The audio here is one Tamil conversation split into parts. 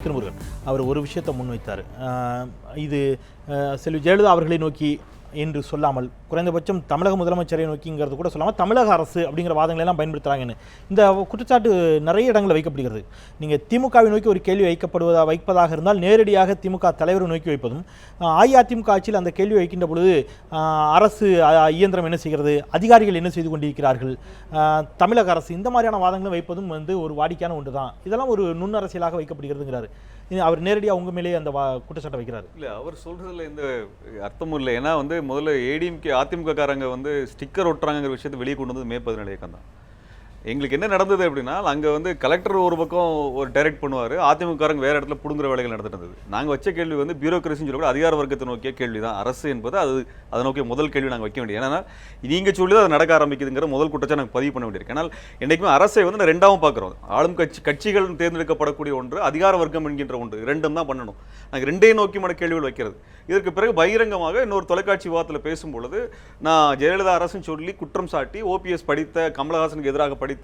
திருமுருகன் அவர் ஒரு விஷயத்தை முன்வைத்தார். இது செல்வி ஜெயலலிதா அவர்களை நோக்கி என்று சொல்லாமல் குறைந்தபட்சம் தமிழக முதலமைச்சரை நோக்கிங்கிறது கூட சொல்லாமல் தமிழக அரசு அப்படிங்கிற வாதங்களை எல்லாம் பயன்படுத்துகிறாங்கன்னு இந்த குற்றச்சாட்டு நிறைய இடங்களில் வைக்கப்படுகிறது. நீங்கள் திமுகவை நோக்கி ஒரு கேள்வி வைப்பதாக இருந்தால் நேரடியாக திமுக தலைவரை நோக்கி வைப்பதும், அஇஅதிமுக ஆட்சியில் அந்த கேள்வி வைக்கின்ற பொழுது அரசு இயந்திரம் என்ன செய்கிறது, அதிகாரிகள் என்ன செய்து கொண்டிருக்கிறார்கள், தமிழக அரசு இந்த மாதிரியான வாதங்களும் வைப்பதும் ஒரு வாடிக்கையான ஒன்று தான். இதெல்லாம் ஒரு நுண்ணரசியலாக வைக்கப்படுகிறதுங்கிறாரு. அவர் நேரடியாக உங்க மேலேயே அந்த குற்றச்சாட்டை வைக்கிறாரு. இல்லை, அவர் சொல்றதுல எந்த அர்த்தமும் இல்லை. ஏன்னா முதல்ல ஏடிஎம்கே அதிமுக காரங்க ஸ்டிக்கர் ஒட்டுறாங்கிற விஷயத்தை வெளியே கொண்டு வந்து மே 17 இயக்கம் தான். எங்களுக்கு என்ன நடந்தது அப்படின்னா, அங்கே கலெக்டர் ஒரு பக்கம் ஒரு டைரக்ட் பண்ணுவார், அதிமுககாரங்க வேறு இடத்துல புடுங்குற வேலைகள் நடந்துட்டு இருந்தது. நாங்கள் வச்ச கேள்வி பியூரோக்ரஸின்னு சொல்லக்கூட அதிகார வர்க்கத்தை நோக்கிய கேள்வி தான். அரசு என்பது அதை நோக்கிய முதல் கேள்வி நாங்கள் வைக்க வேண்டியது. ஏன்னா நீங்கள் சொல்லி தான் அது நடக்க ஆரம்பிக்குதுங்கிற முதல் குற்றச்சாட்டு நாங்கள் பதிவு பண்ண வேண்டியிருக்கு. ஆனால் என்றைக்குமே அரசை நான் ரெண்டாவும் பார்க்குறோம். ஆளும் கட்சிகள் தேர்ந்தெடுக்கப்படக்கூடிய ஒன்று, அதிகார வர்க்கம் என்கின்ற ஒன்று, ரெண்டும் தான் பண்ணணும். நாங்கள் ரெண்டையும் நோக்கியமான கேள்விகள் வைக்கிறது. இதற்கு பிறகு பகிரங்கமாக இன்னொரு தொலைக்காட்சி விவாதத்தில் பேசும்பொழுது நான் ஜெயலலிதா அரசுன்னு சொல்லி குற்றம் சாட்டி ஓபிஎஸ் படித்த கமலஹாசனுக்கு எதிராக படித்த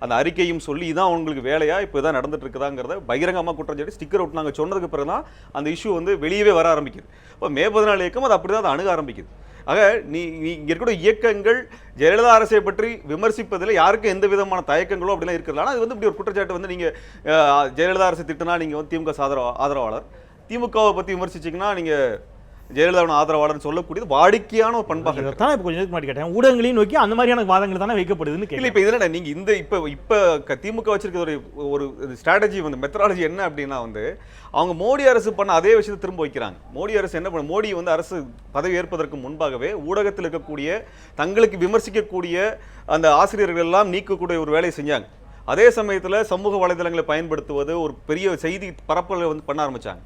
அந்த அறிக்கையும் சொல்லி இதான் உங்களுக்கு வேலையா, இப்போ இதான் நடந்துட்டு இருக்குதாங்கிறத பகிரங்கமாக குற்றம் சாட்டி ஸ்டிக்கர் அவுட் நாங்கள் சொன்னதுக்கு பிறகு தான் அந்த இஷ்யூ வெளியவே வர ஆரம்பிக்குது. இப்போ மே 14 இயக்கம் அது அப்படி தான் அதை அணுக ஆரம்பிக்குது. ஆக இங்கே இருக்கிற இயக்கங்கள் ஜெயலலிதா அரசை பற்றி விமர்சிப்பதில் யாருக்கும் எந்த விதமான தயக்கங்களோ அப்படிலாம் இருக்கிறது. ஆனால் அது இப்படி ஒரு குற்றச்சாட்டு நீங்கள் ஜெயலலிதா அரசை திட்டினா நீங்கள் திமுக ஆதரவாளர், திமுகவை பற்றி விமர்சிச்சிங்கன்னா நீங்கள் ஜெயலலிதாவின் ஆதரவாளர்னு சொல்லக்கூடியது வாடிக்கையான ஒரு பண்பாக தான். இப்போ கொஞ்சம் மாட்டி கேட்டேன், ஊடகங்களையும் நோக்கி அந்த மாதிரியான வாதங்கள் தானே வைக்கப்படுதுன்னு. இல்லை, இப்போ இதில் நீங்கள் இப்போ திமுக வச்சிருக்கிற ஒரு ஸ்ட்ராட்டஜி மெத்தடாலஜி என்ன அப்படின்னா அவங்க மோடி அரசு பண்ண அதே விஷயத்தை திரும்ப வைக்கிறாங்க. மோடி அரசு என்ன பண்ண, மோடி அரசு பதவி ஏற்பதற்கு முன்பாகவே ஊடகத்தில் இருக்கக்கூடிய தங்களுக்கு விமர்சிக்கக்கூடிய அந்த ஆசிரியர்கள் எல்லாம் நீக்கக்கூடிய ஒரு வேலையை செஞ்சாங்க. அதே சமயத்தில் சமூக வலைதளங்களை பயன்படுத்துவது ஒரு பெரிய செய்தி பரப்பலை பண்ண ஆரம்பித்தாங்க.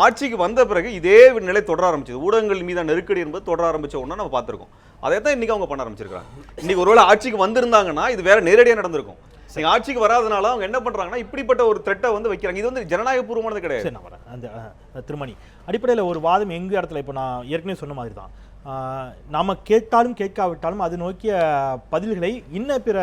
ஆட்சிக்கு வந்த பிறகு இதே நிலை தொடர ஆரம்பிச்சது. ஊடகங்கள் மீதான நெருக்கடி என்பது தொடர ஆரம்பிச்ச ஒன்று நம்ம பார்த்துருக்கோம். அதே தான் இன்னைக்கு அவங்க பண்ண ஆரம்பிச்சிருக்காங்க. இன்னைக்கு ஒருவேளை ஆட்சிக்கு வந்திருந்தாங்கன்னா இது வேற நேரடியாக நடந்திருக்கும். நீங்க ஆட்சிக்கு வராதனால அவங்க என்ன பண்றாங்கன்னா இப்படிப்பட்ட ஒரு த்ரெட்டை வைக்கிறாங்க. இது ஜனநாயக பூர்வமானது கிடையாது. அந்த திருமணி அடிப்படையில் ஒரு வாதம் எங்க இடத்துல இப்போ நான் ஏற்கனவே சொன்ன மாதிரி தான். நாம கேட்டாலும் கேட்காவிட்டாலும் அது நோக்கிய பதில்களை இன்ன பிற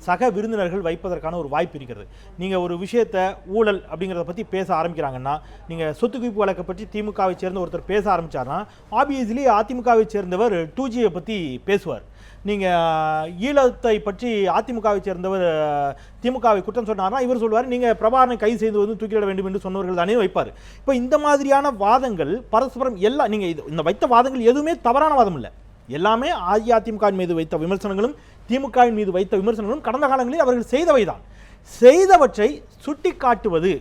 சக விருந்தினர்கள் வைப்பதற்கான ஒரு வாய்ப்பு இருக்கிறது. நீங்கள் ஒரு விஷயத்தை ஊழல் அப்படிங்கிறத பற்றி பேச ஆரம்பிக்கிறாங்கன்னா, நீங்கள் சொத்து குவிப்பு வழக்கை பற்றி திமுகவை சேர்ந்த ஒருத்தர் பேச ஆரம்பித்தார்னா ஆப்வியஸ்லி அதிமுகவை சேர்ந்தவர் 2Gயை பற்றி பேசுவார். நீங்கள் ஈழத்தை பற்றி அதிமுகவை சேர்ந்தவர் திமுகவை குற்றம் சொன்னார்னா இவர் சொல்வார், நீங்கள் பிரபாகரனை கைது செய்து தூக்கிவிட வேண்டும் என்று சொன்னவர்கள் தானே வைப்பார். இப்போ இந்த மாதிரியான வாதங்கள் பரஸ்பரம் எல்லாம் நீங்கள் இந்த வைத்த வாதங்கள் எதுவுமே தவறான வாதம் இல்லை. எல்லாமே அஇஅதிமுக மீது வைத்த விமர்சனங்களும் திமுகவின் மீது வைத்த விமர்சனங்களும் கடந்த காலங்களில் அவர்கள் செய்தவைதான். செய்தவற்றை சுட்டி காட்டுவது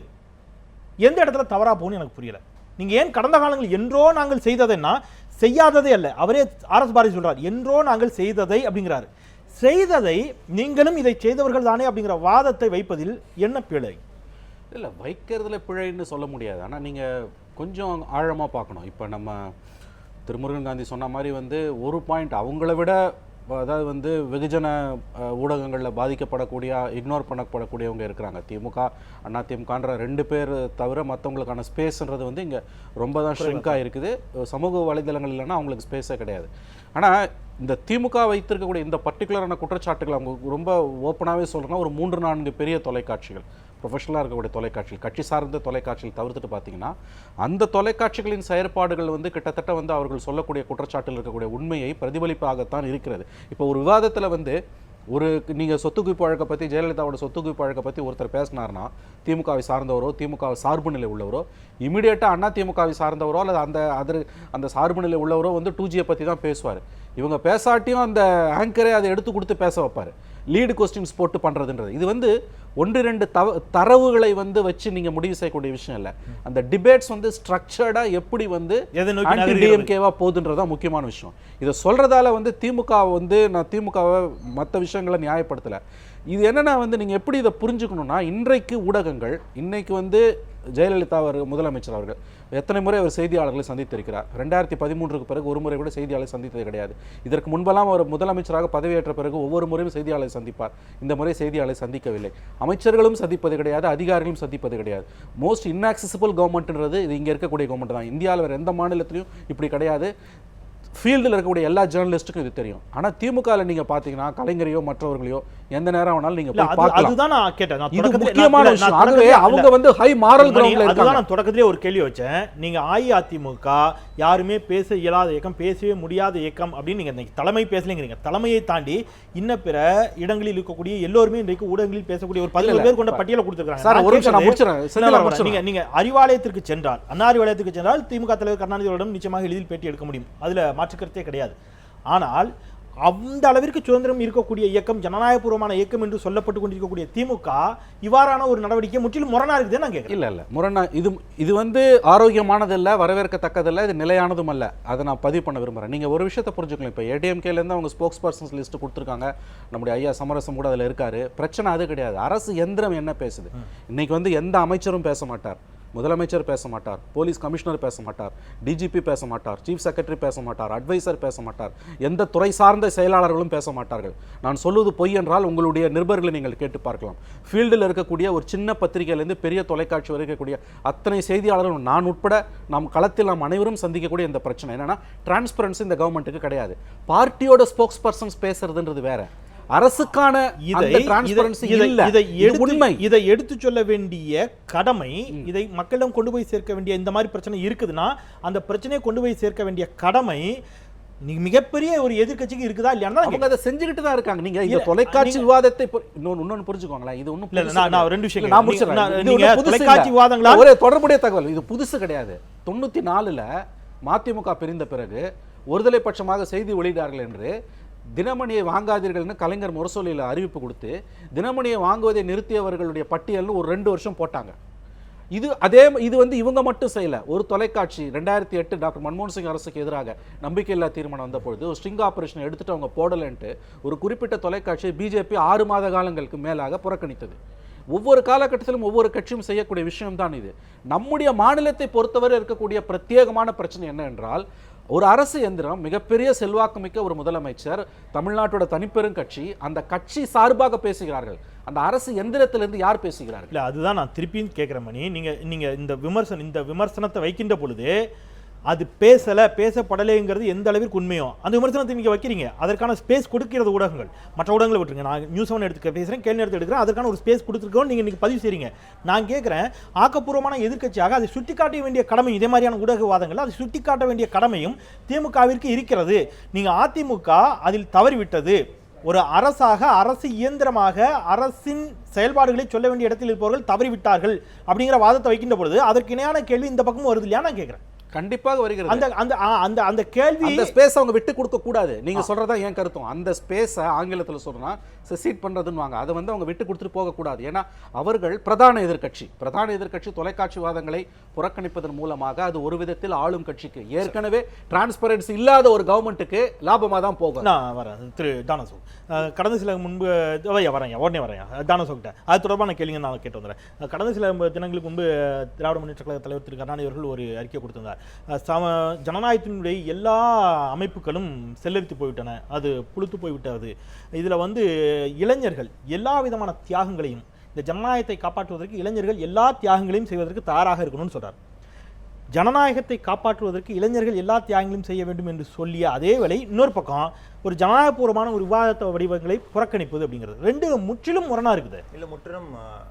எந்த இடத்துல தவறா போகும்னு எனக்கு புரியல. நீங்க ஏன் கடந்த காலங்களில் என்றோ நாங்கள் செய்ததைன்னா செய்யாததே அல்ல, அவரே ஆர்எஸ் பாரதி சொல்றார், என்றோ நாங்கள் செய்ததை அப்படிங்கிறாரு. செய்ததை நீங்களும் இதை செய்தவர்கள் தானே அப்படிங்கிற வாதத்தை வைப்பதில் என்ன பிழை? இல்லை, வைக்கிறதுல பிழைன்னு சொல்ல முடியாது. ஆனால் நீங்கள் கொஞ்சம் ஆழமாக பார்க்கணும். இப்போ நம்ம திருமுருகன் காந்தி சொன்ன மாதிரி ஒரு பாயிண்ட் அவங்கள விட, அதாவது வெகுஜன ஊடகங்களில் பாதிக்கப்படக்கூடிய, இக்னோர் பண்ணப்படக்கூடியவங்க இருக்கிறாங்க. திமுக அதிமுகன்ற 2 பேர் தவிர மற்றவங்களுக்கான ஸ்பேஸ்ன்றது இங்கே ரொம்ப தான் ஷ்ரிங்காக இருக்குது. சமூக வலைதளங்கள் இல்லைன்னா அவங்களுக்கு ஸ்பேஸே கிடையாது. ஆனால் இந்த திமுக வைத்திருக்கக்கூடிய இந்த பர்டிகுலரான குற்றச்சாட்டுகள் அவங்க ரொம்ப ஓப்பனாகவே சொல்கிறேன்னா ஒரு 3-4 பெரிய தொலைக்காட்சிகள், ப்ரொஃபஷனலாக இருக்கக்கூடிய தொலைக்காட்சிகள், கட்சி சார்ந்த தொலைக்காட்சிகள் தவிர்த்துட்டு பார்த்தீங்கன்னா அந்த தொலைக்காட்சிகளின் செயற்பாடுகள் கிட்டத்தட்ட அவர்கள் சொல்லக்கூடிய குற்றச்சாட்டில் இருக்கக்கூடிய உண்மையை பிரதிபலிப்பாகத்தான் இருக்கிறது. இப்போ ஒரு விவாதத்தில் ஒரு நீங்கள் சொத்து குவிப்பு வழக்கை பற்றி, ஜெயலலிதாவோட சொத்து குவிப்பு வழக்கை பற்றி ஒருத்தர் பேசினார்னா திமுகவை சார்ந்தவரோ திமுகவை சார்பு நிலை உள்ளவரோ இமீடியட்டாக திமுகவை சார்ந்தவரோ அல்லது அந்த சார்பு நிலை உள்ளவரோ 2Gயை பற்றி தான் பேசுவார். இவங்க பேசாட்டியும் அந்த ஆங்கரே அதை எடுத்து கொடுத்து பேச வைப்பார். லீடு கொஸ்டின்ஸ் போட்டு பண்ணுறதுன்றது இது 1-2 தரவுகளை வச்சு நீங்கள் முடிவு செய்யக்கூடிய விஷயம் இல்லை. அந்த டிபேட்ஸ் ஸ்ட்ரக்சர்டாக எப்படி டிஎம்கேவா போகுதுன்றதான் முக்கியமான விஷயம். இதை சொல்கிறதால திமுக நான் திமுகவை மற்ற விஷயங்களை நியாயப்படுத்தலை. இது என்னென்னா நீங்கள் எப்படி இதை புரிஞ்சுக்கணுன்னா, இன்றைக்கு ஊடகங்கள் இன்னைக்கு ஜெயலலிதா முதலமைச்சர் அவர்கள் எத்தனை முறை அவர் செய்தியாளர்களை சந்தித்திருக்கிறார். 2013க்கு பிறகு ஒரு முறை கூட செய்தியாளரை சந்தித்தது கிடையாது. இதற்கு முன்பெல்லாம் அவர் முதலமைச்சராக பதவியேற்ற பிறகு ஒவ்வொரு முறையும் செய்தியாளரை சந்திப்பார். இந்த முறை செய்தியாளரை சந்திக்கவில்லை. அமைச்சர்களும் சந்திப்பது கிடையாது, அதிகாரிகளும் சந்திப்பது கிடையாது. மோஸ்ட் இன்ஆக்சசிபிள் கவர்மெண்ட்ன்றது இது இங்கே இருக்கக்கூடிய கவர்மெண்ட் தான். இந்தியாவில் வேறு எந்த மாநிலத்திலையும் இப்படி கிடையாது. ஃபீல்டில் இருக்கக்கூடிய எல்லா ஜேர்னலிஸ்ட்டுக்கும் இது தெரியும். ஆனா திமுகவில் நீங்க பாத்தீங்கன்னா கலைஞரையோ மற்றவர்களையோ எந்த நேரம் வேணாலும் நீங்க போய் பார்க்கலாம். அதுதான் நான் கேட்டேன். இது முக்கியமான விஷயம். ஆகவே அவங்க வந்து ஹை மாரல் கிரவுண்ட்ல இருக்காங்க. நான் தொடக்கத்திலே ஒரு கேள்வி வச்சேன். நீங்க அஇஅதிமுக யாருமே பேச இயலாத இயக்கம், பேசவே முடியாத இயக்கம் அப்படின்னு நீங்க இன்னைக்கு தலைமை பேசலைங்கிறீங்க. தலைமையை தாண்டி இன்ன பிற இடங்களில் இருக்கக்கூடிய எல்லோருமே இன்றைக்கு ஊடகங்களில் பேசக்கூடிய ஒரு 11 பேர் கொண்ட பட்டியலை கொடுத்திருக்காங்க. சார் ஒரு நிமிஷம் நான் முடிச்சிடுறேன். நீங்க அறிவாலயத்திற்கு சென்றால், அண்ணா அறிவாலயத்துக்கு சென்றால் திமுக தலைவர் கருணாநிதி அவர்களிடம் நிச்சயமாக எளிதில் பேட்டி எடுக்க முடியும். அதுல மாற்று கருத்தே கிடையாது. ஆனால் அந்த அளவிற்கு சுதந்திரம் இருக்கக்கூடிய இயக்கம், ஜனநாயகபூர்வமான இயக்கம் என்று சொல்லப்பட்டு கொண்டிருக்கக்கூடிய திமுக இவ்வாறான ஒரு நடவடிக்கை முற்றிலும் முரணா இருக்குது நான் கேட்கிறேன். இல்ல முரணா இது வந்து ஆரோக்கியமானதல்ல, வரவேற்கத்தக்கதல்ல, இது நிலையானதும் அல்ல. அதை நான் பதிவு பண்ண விரும்புறேன். நீங்க ஒரு விஷயத்தை புரிஞ்சுக்கலாம். இப்போ ஏடிஎம்கேல இருந்து அவங்க ஸ்போக்ஸ் பர்சன்ஸ் லிஸ்ட் கொடுத்துருக்காங்க. நம்முடைய ஐயா சமரசம் கூட அதுல இருக்காரு. பிரச்சனை அது கிடையாது. அரசு எந்திரம் என்ன பேசுது? இன்னைக்கு வந்து எந்த அமைச்சரும் பேச மாட்டார், முதலமைச்சர் பேச மாட்டார், போலீஸ் கமிஷனர் பேச மாட்டார், டிஜிபி பேச மாட்டார், சீஃப் செக்ரட்டரி பேச மாட்டார், அட்வைசர் பேச மாட்டார், எந்த துறை சார்ந்த செயலாளர்களும் பேச மாட்டார்கள். நான் சொல்வது பொய் என்றால் உங்களுடைய நிருபர்களை நீங்கள் கேட்டு பார்க்கலாம். ஃபீல்டில் இருக்கக்கூடிய ஒரு சின்ன பத்திரிகையிலிருந்து பெரிய தொலைக்காட்சி வரை இருக்கக்கூடிய அத்தனை செய்தியாளர்களும் நான் உட்பட நாம் களத்தில் நாம் அனைவரும் சந்திக்கக்கூடிய இந்த பிரச்சனை என்னன்னா, டிரான்ஸ்பரன்சி இந்த கவர்மெண்ட்டுக்கு கிடையாது. பார்ட்டியோட ஸ்போக்ஸ் பர்சன்ஸ் பேசுறதுன்றது வேற, அரசுக்கான இதை எடுத்து சொல்ல வேண்டிய கடமை, இதை மக்களிடம் கொண்டு போய் சேர்க்க வேண்டிய இந்த மாதிரி பிரச்சனை இருக்குதுன்னா அந்த பிரச்சனையை கொண்டு போய் சேர்க்க வேண்டிய கடமை மிகப்பெரிய ஒரு எதிர்க்கட்சிக்கு இருக்குதா இல்லையா? அவங்க அதை செஞ்சுக்கிட்டு தான் இருக்காங்க. நீங்க இந்த தொலைக்காட்சி விவாதத்தை இன்னொன்னு புரிஞ்சுக்கோங்களேன். இது ஒன்றும் நான் ரெண்டு விஷயம் தொலைக்காட்சி விவாதங்களா ஒரே தொடர்புடைய தகவல். இது புதுசு கிடையாது. 94ல் மதிமுக பிரிந்த பிறகு ஒருதலை பட்சமாக செய்தி வெளியிட்டார்கள் என்று தினமணியை வாங்காதீர்கள்னு கலைஞர் முரசொலியில் அறிவிப்பு கொடுத்து தினமணியை வாங்குவதை நிறுத்தியவர்களுடைய பட்டியல்னு ஒரு 2 வருஷம் போட்டாங்க. இது வந்து இவங்க மட்டும் செய்யல. ஒரு தொலைக்காட்சி 2008 டாக்டர் மன்மோகன் சிங் அரசுக்கு எதிராக நம்பிக்கையில்லா தீர்மானம் வந்த பொழுது ஒரு ஸ்ட்ரிங் ஆபரேஷன் எடுத்துட்டு அவங்க போடலன்ட்டு ஒரு குறிப்பிட்ட தொலைக்காட்சியை பிஜேபி 6 மாத காலங்களுக்கு மேலாக புறக்கணித்தது. ஒவ்வொரு காலகட்டத்திலும் ஒவ்வொரு கட்சியும் செய்யக்கூடிய விஷயம் தான் இது. நம்முடைய மாநிலத்தை பொறுத்தவரை இருக்கக்கூடிய பிரத்யேகமான பிரச்சனை என்ன என்றால், ஒரு அரசு எந்திரம், மிகப்பெரிய செல்வாக்கு மிக்க ஒரு முதலமைச்சர், தமிழ்நாட்டோட தனிப்பெரும் கட்சி, அந்த கட்சி சார்பாக பேசுகிறார்கள். அந்த அரசு எந்திரத்திலிருந்து யார் பேசுகிறார்கள்? இல்ல, அதுதான் நான் திருப்பியும் கேட்கிறேன் மணி. நீங்க இந்த விமர்சனத்தை வைக்கின்ற பொழுது அது பேசப்படலைங்கிறது எந்த அளவிற்கு உண்மையோ அந்த விமர்சனத்தை நீங்க வைக்கிறீங்க. அதற்கான ஸ்பேஸ் கொடுக்கிறது ஊடகங்கள். மற்ற ஊடகங்களை விட்டுருங்க. நான் நியூஸ் 7 எடுத்து பேசுறேன், கேள்வி எடுத்து எடுக்கிறேன். அதற்கான ஒரு ஸ்பேஸ் கொடுத்துருக்கோம், நீங்க இன்னைக்கு பதிவு செய்றீங்க. நான் கேட்கிறேன், ஆக்கப்பூர்வமான எதிர்க்கட்சியாக அதை சுட்டிக்காட்ட வேண்டிய கடமையும், இதே மாதிரியான ஊடகவாதங்கள் அதை சுட்டிக்காட்ட வேண்டிய கடமையும் திமுகவிற்கு இருக்கிறது. நீங்க அதிமுக அதில் தவறிவிட்டது. ஒரு அரசாக, அரசு இயந்திரமாக அரசின் செயல்பாடுகளை சொல்ல வேண்டிய இடத்தில் இருப்பவர்கள் தவறிவிட்டார்கள் அப்படிங்கிற வாதத்தை வைக்கின்ற பொழுது அதற்கு இணையான கேள்வி இந்த பக்கமும் வருது இல்லையா? நான் கேட்கிறேன். கண்டிப்பாக வருகிறது. அந்த கேள்வி, அந்த ஸ்பேஸ் அவங்க விட்டு கொடுக்க கூடாது. நீங்க சொல்றதா ஏன் கருத்தும். அந்த ஸ்பேஸ ஆங்கிலத்தில் சொல்றா செசீட் பண்றதுன்னு வாங்க. அதை வந்து அவங்க விட்டு கொடுத்துட்டு போக கூடாது. ஏன்னா அவர்கள் பிரதான எதிர்க்கட்சி தொலைக்காட்சி வாதங்களை புறக்கணிப்பதன் மூலமாக அது ஒரு விதத்தில் ஆளும் கட்சிக்கு, ஏற்கனவே டிரான்ஸ்பரன்சி இல்லாத ஒரு கவர்மெண்ட்டுக்கு லாபமா தான் போகும். நான் வரேன் திரு தானசோ. கடந்த சில முன்பு உடனே வரேன் தானசோக்கிட்ட அது தொடர்பான கேள்விங்க நான் கேட்டு வந்துடுறேன். கடந்த சில தினங்களுக்கு முன்பு திராவிட முன்னேற்ற கழக தலைவர் திரு கருணாநிதி அவர்கள் ஒரு அறிக்கை கொடுத்திருந்தார். ஜனநாயகத்தினுடைய எல்லா அமைப்புகளும் செல்லரித்து போய்விட்டன, அது புழுத்து போய்விட்டது. இதில் வந்து இளைஞர்கள் எல்லா விதமான தியாகங்களையும், இந்த ஜனநாயகத்தை காப்பாற்றுவதற்கு இளைஞர்கள் எல்லா தியாகங்களையும் செய்வதற்கு தயாராக இருக்கணும்னு சொல்றார். ஜனநாயகத்தை காப்பாற்றுவதற்கு இளைஞர்கள் எல்லா தியாகங்களையும் செய்ய வேண்டும் என்று சொல்லிய அதே வேளை இன்னொரு பக்கம் ஒரு ஜனநாயகபூர்வமான ஒரு விவாத வடிவங்களை புறக்கணிப்பது அப்படிங்கிறது ரெண்டு முற்றிலும் முரணா இருக்குது. இல்லை, முற்றிலும்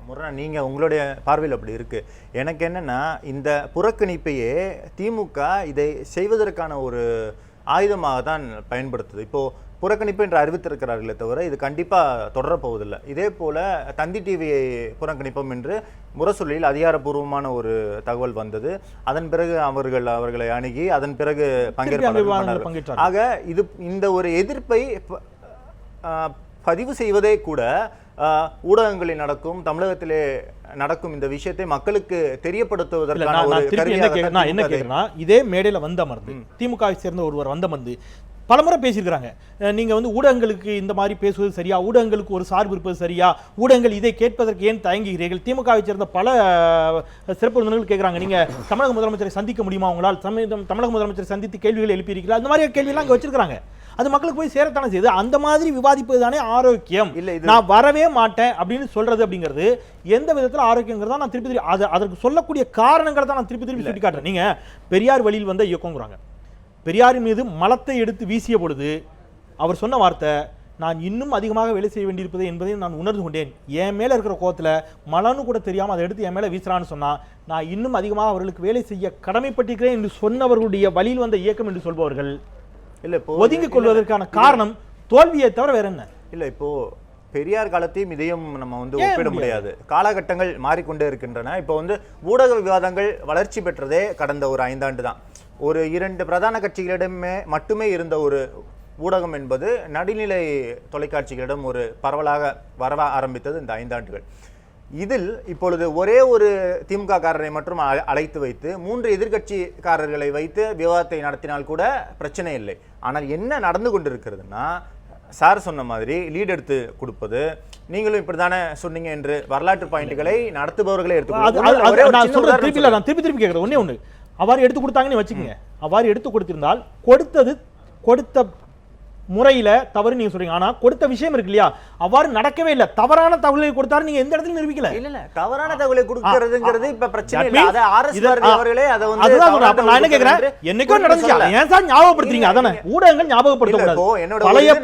முரணா. நீங்கள் உங்களுடைய பார்வையில் அப்படி இருக்கு. எனக்கு என்னன்னா, இந்த புறக்கணிப்பையே திமுக இதை செய்வதற்கான ஒரு ஆயுதமாக தான் பயன்படுத்துது. இப்போது புறக்கணிப்பு என்று அறிவித்திருக்கிறார்களே தவிர இது கண்டிப்பாக தொடரப்போவதில்லை. இதே போல் தந்தி டிவியை புறக்கணிப்போம் என்று முரசொலியில் அதிகாரப்பூர்வமான ஒரு தகவல் வந்தது. அதன் பிறகு அவர்களை அணுகி அதன் பிறகு பங்கேற்பார்கள். ஆக இந்த ஒரு எதிர்ப்பை பதிவு செய்வதே கூட ஊடகங்களில் நடக்கும், தமிழகத்திலே நடக்கும் இந்த விஷயத்தை மக்களுக்கு தெரியப்படுத்துவதற்கான என்ன கேட்கிறேன்னா, இதே மேடையில வந்த அமர்ந்து திமுகவை சேர்ந்த ஒருவர் வந்த அமர்ந்து பலமுறை பேசியிருக்கிறாங்க. நீங்க வந்து ஊடகங்களுக்கு இந்த மாதிரி பேசுவது சரியா, ஊடகங்களுக்கு ஒரு சார்பு இருப்பது சரியா, ஊடகங்கள் இதை கேட்பதற்கு ஏன் தயங்குகிறீர்கள்? திமுகவை சேர்ந்த பல சிறப்பு விருந்தினர்கள் கேட்குறாங்க, நீங்க தமிழக முதலமைச்சரை சந்திக்க முடியுமா, உங்களால் தமிழக முதலமைச்சரை சந்தித்து கேள்விகள் எழுப்பியிருக்கிறீர்கள்? அந்த மாதிரி கேள்வியெல்லாம் இங்கே வச்சிருக்காங்க. அது மக்களுக்கு போய் சேரத்தானே செய்யுது. அந்த மாதிரி விவாதிப்பது தானே ஆரோக்கியம். நான் வரவே மாட்டேன் அப்படின்னு சொல்றது அப்படிங்கிறது எந்த விதத்தில் ஆரோக்கியங்கிறதா நான் திருப்பி அதற்கு சொல்லக்கூடிய காரணங்களை தான் நான் திருப்பி சுட்டி காட்டுறேன். நீங்க பெரியார் வழியில் வந்த இயக்கங்கிறாங்க, பெரியாரின் மீது மலத்தை எடுத்து வீசிய பொழுது அவர் சொன்ன வார்த்தை, நான் இன்னும் அதிகமாக வேலை செய்ய வேண்டியிருப்பது என்பதை நான் உணர்ந்து கொண்டேன். என் மேலே இருக்கிற கோவத்தில் மலன்னு கூட தெரியாமல் அதை எடுத்து என் மேலே வீசுறான்னு சொன்னால் நான் இன்னும் அதிகமாக அவர்களுக்கு வேலை செய்ய கடமைப்பட்டிருக்கிறேன் என்று சொன்னவர்களுடைய வழியில் வந்த இயக்கம் என்று சொல்பவர்கள் இல்லை இப்போ ஒதுங்கிக் கொள்வதற்கான காரணம் தோல்வியை தவிர வேற என்ன? இல்லை இப்போ பெரியார் காலத்தையும் இதையும் நம்ம வந்து ஒப்பிட முடியாது. காலகட்டங்கள் மாறிக்கொண்டே இருக்கின்றன. இப்போ வந்து ஊடக விவாதங்கள் வளர்ச்சி பெற்றதே கடந்த ஒரு 5 ஆண்டு தான். ஒரு 2 பிரதான கட்சிகளிடமே மட்டுமே இருந்த ஒரு ஊடகம் என்பது நடுநிலை தொலைக்காட்சிகளிடம் ஒரு பரவலாக வர ஆரம்பித்தது இந்த 5 ஆண்டுகள். இதில் இப்பொழுது ஒரே ஒரு திமுக காரரை மட்டும் அழைத்து வைத்து 3 எதிர்கட்சிக்காரர்களை வைத்து விவாதத்தை நடத்தினால் கூட பிரச்சனை இல்லை. ஆனால் என்ன நடந்து கொண்டிருக்கிறதுனா, சார் சொன்ன மாதிரி லீட் எடுத்து கொடுப்பது, நீங்களும் இப்படித்தானே சொன்னீங்க என்று வரலாற்று பாயிண்ட்களை நடத்துபவர்களே நான் திருப்பி கேட்கிறேன். ஒண்ணு அவ்வாறு எடுத்து கொடுத்தாங்கன்னு வச்சுக்கோங்க. அவ்வாறு எடுத்து கொடுத்திருந்தால் கொடுத்த முறையில தவறு நீங்க சொல்றீங்க. ஆனா கொடுத்த விஷயம் இருக்கு இல்லையா, அவ்வாறு நடக்கவே இல்லை. தவறான தகவலை கொடுத்தாரு, நீங்க எந்த இடத்துல நிரூபிக்கல. இல்ல தவறான தகவலை கொடுக்கிறதுங்கிறது இப்ப பிரச்சனை இல்ல. அத ஆர்எஸ் அவர்களே அத வந்து அதுதான் நான் என்ன கேக்குறேன், என்னைக்கோ நடந்துச்சு, ஏன் சார் ஞாபகப்படுத்துறீங்க? அதானே ஊடகங்கள் ஞாபகப்படுத்த கூடாது. பழைய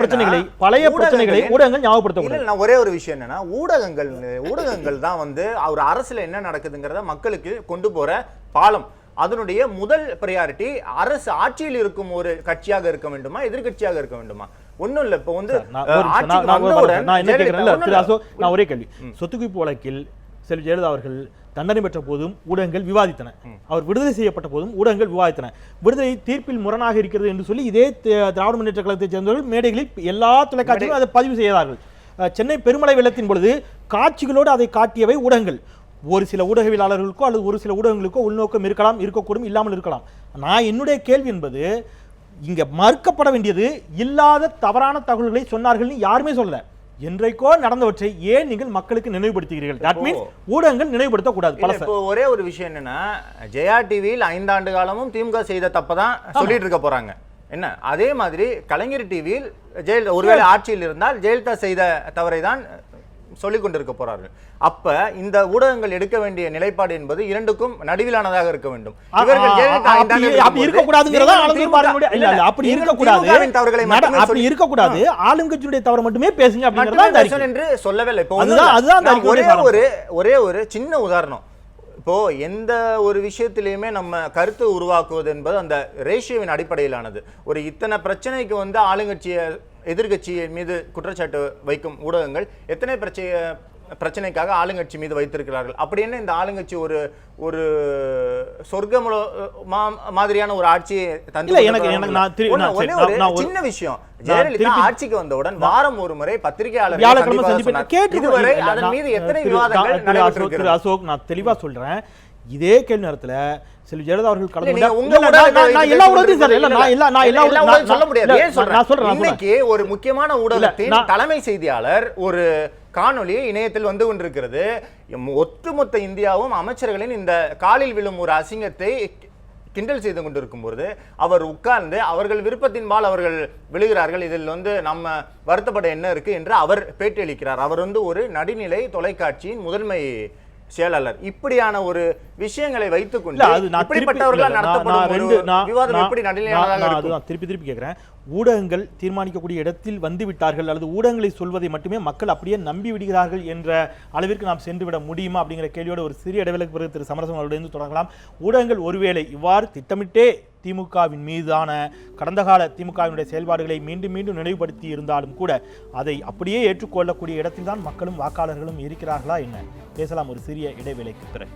பிரச்சனைகளை ஊடகங்கள் ஞாபகப்படுத்த கூடாது. நான் ஒரே ஒரு விஷயம் என்னன்னா, ஊடகங்கள் தான் வந்து ஒரு அரசுல என்ன நடக்குதுங்கிறத மக்களுக்கு கொண்டு போற பாலம். அதனுடைய முதல் பிரையாரிட்டி அரசு ஆட்சியில் இருக்கும் ஒரு கட்சியாக இருக்க வேண்டுமா, எதிர்கட்சியாக இருக்க வேண்டுமா? ஒண்ணும் இல்ல. இப்ப வந்து நான் ஒரே கேள்வி, சொத்து குவிப்பு வழக்கில் செல்வி ஜெயலலிதா அவர்கள் தண்டனை பெற்ற போதும் ஊடகங்கள் விவாதித்தன, அவர் விடுதலை செய்யப்பட்ட போதும் ஊடகங்கள் விவாதித்தன. விடுதலை தீர்ப்பில் முரணாக இருக்கிறது என்று சொல்லி இதே திராவிட முன்னேற்ற கழகத்தைச் சேர்ந்தவர்கள் மேடைகளில் எல்லா தொலைக்காட்சிகளும் அதை பதிவு செய்தார்கள். சென்னை பெருமழை வெள்ளத்தின் பொழுது காட்சிகளோடு அதை காட்டியவை ஊடகங்கள். ஒரு சில ஊடகவியலாளர்களுக்கோ அல்லது ஒரு சில ஊடகங்களுக்கோ உள்நோக்கம் இருக்கலாம், இருக்கக்கூடும், இல்லாமல் இருக்கலாம். நான் என்னுடைய கேள்வி என்பது, இங்க மறுக்கப்பட வேண்டியது இல்லாத தவறான தகவல்களை சொன்னார்கள் யாருமே சொல்லல. என்றைக்கோ நடந்தவற்றை ஏன் நீங்கள் மக்களுக்கு நினைவுபடுத்துகிறீர்கள்? தட் மீன்ஸ் ஊடகங்கள் நினைவுபடுத்த கூடாது. இப்போ ஒரே ஒரு விஷயம் என்னன்னா, ஜெயா டிவியில் 5 ஆண்டு காலமும் திமுக செய்த தப்பதான் சொல்லிட்டு இருக்க போறாங்க. என்ன அதே மாதிரி கலைஞர் டிவியில் ஜெயலலிதா ஒருவேளை ஆட்சியில் இருந்தால் ஜெயலலிதா செய்த தவறை தான் சொல்லிக் கொண்டிருக்க போறார்கள். அப்ப இந்த ஊடகங்கள் எடுக்க வேண்டிய நிலைப்பாடு என்பது இரண்டுக்கும் நடுவிலானதாக இருக்க வேண்டும். ஆளுங்கட்சியுடைய தவறு மட்டுமே பேசுங்க என்று சொல்லவே இல்லை. ஒரே ஒரு சின்ன உதாரணம், இப்போ எந்த ஒரு விஷயத்திலையுமே நம்ம கருத்து உருவாக்குவது என்பது அந்த ரேஷியோவின் அடிப்படையிலானது. ஒரு இத்தனை பிரச்சனைக்கு வந்து ஆளுங்கட்சியை எதிர்கட்சியின் மீது குற்றச்சாட்டு வைக்கும் ஊடகங்கள் எத்தனை பிரச்சனைக்காக ஆளுங்கட்சி மீது வைத்திருக்கிறார்கள். அப்படி என்ன இந்த ஆளுங்கட்சி ஒரு சொர்க்க மாதிரியான ஒரு ஆட்சியை தந்து சின்ன விஷயம். ஜெயலலிதா ஆட்சிக்கு வந்தவுடன் வாரம் ஒரு முறை பத்திரிகையாளர் இதுவரை அதன் மீது எத்தனை விவாதங்கள் நடைபெற்றிருக்கிறது? அசோக், நான் தெளிவா சொல்றேன். இதே கேள்வி நேரத்துல செல்வி ஜெயலலிதா அவர்கள் இன்னைக்கு ஒரு முக்கியமான ஊடகத்தின் தலைமை செய்தியாளர் ஒரு காணொலியை இணையத்தில் வந்து கொண்டிருக்கிறது. ஒட்டுமொத்த இந்தியாவும் அமைச்சர்களின் இந்த காலில் விழும் ஒரு அசிங்கத்தை கிண்டல் செய்து கொண்டிருக்கும் பொழுது அவர் உட்கார்ந்து அவர்கள் விருப்பத்தின்பால் அவர்கள் விழுகிறார்கள், இதில் வந்து நம்ம வருத்தப்பட என்ன இருக்கு என்று அவர் பேட்டியளிக்கிறார். அவர் வந்து ஒரு நடுநிலை தொலைக்காட்சியின் முதன்மை செயலாளர். இப்படியான ஒரு விஷயங்களை வைத்துக் கொண்டு இப்படிப்பட்டவர்களால் நடத்தப்படும் விவாதம் எப்படி நடுநிலையானதாக இருக்கும்? திருப்பி கேட்கிறேன். ஊடகங்கள் தீர்மானிக்கக்கூடிய இடத்தில் வந்து விட்டார்கள், அல்லது ஊடகங்களை சொல்வதை மட்டுமே மக்கள் அப்படியே நம்பி விடுகிறார்கள் என்ற அளவிற்கு நாம் சென்று விட முடியுமா அப்படிங்கிற கேள்வியோட ஒரு சிறிய இடைவேளைக்கு பிறகு திரு சமரசம் அவர்களிடம் தொடங்கலாம். ஊடகங்கள் ஒருவேளை இவ்வாறு திட்டமிட்டே திமுகவின் மீதான கடந்த கால திமுகவினுடைய செயல்பாடுகளை மீண்டும் மீண்டும் நினைவுபடுத்தி இருந்தாலும் கூட அதை அப்படியே ஏற்றுக்கொள்ளக்கூடிய இடத்தில் தான் மக்களும் வாக்காளர்களும் இருக்கிறார்களா என்ன? பேசலாம் ஒரு சிறிய இடைவேளைக்கு பிறகு.